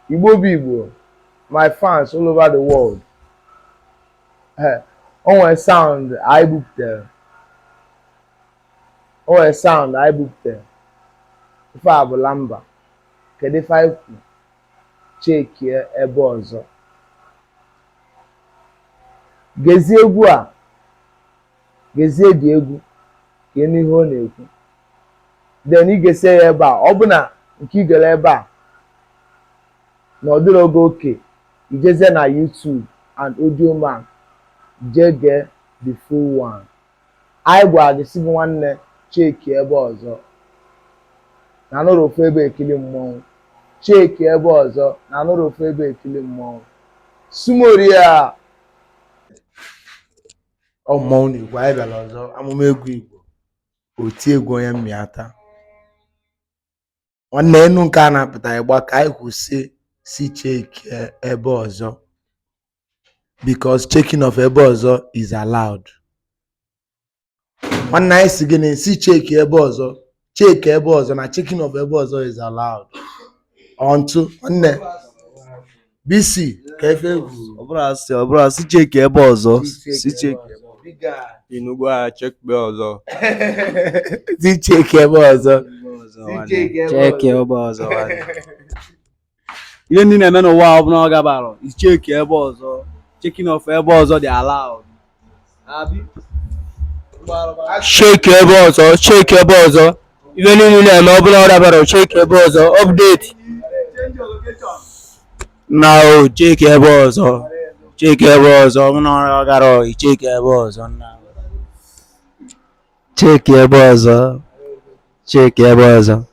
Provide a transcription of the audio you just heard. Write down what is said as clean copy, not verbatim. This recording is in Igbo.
Igbo people, my fans all over the world. On a sound I booked there. On a sound I booked there. If I have a lamba, can if I Chekie Ebe Ozo. Gezie egwu a, gezie dị egwu ka ịnụ ihe ọ na-ekwu. Then ị ga-ese ya ebe a, ọ bụ na nke ị gere ebe a na ọ dịrị oge oke, ijezie na YouTube and Audiomack jee gee the full one. Anyị gwara gị sị gị nwanne Chekie Ebe Ozo na anụrụ ofu ebe ekili mmọnwụ. Chekie Ebe Ozo na anụrụ ofu ebe ekili mmọnwụ. Sumoria ọ mmọnwụ na-egwu anyị bịara ọzọ amụma egwu Igbo oti egwu onye mmịata nwanne enu nke a na-apụta ịgba ka anyị kwụsị si Chekie Ebe Ozo because checking of Ebe Ozo is allowed. Nwanne anyị si gịnị si Chekie Ebe Ozo Chekie Ebe Ozo na checking of Ebe Ozo is allowed onto nwanne BC ka efe egwu ọbụla si Chekie Ebe Ozo si Chekie Inugwa Chekie Ozo si Chekie Ebe Ozo Chekie Ebe Ozo ihe ndị na-eme n'ụwa ọbụla ọ gabara is Chekie Ebe Ozo checking of Ebe Ozo dị allowed. Chekie Ebe Ozo Chekie Ebe Ozo ihe niile na-eme ọbụla ọ gabara Chekie Ebe Ozo update na Chekie Ebe Ozo Chekie Ebe Ozo ọbụla ọ gara Chekie Ebe Ozo na Chekie Ebe Ozo Chekie Ebe Ozo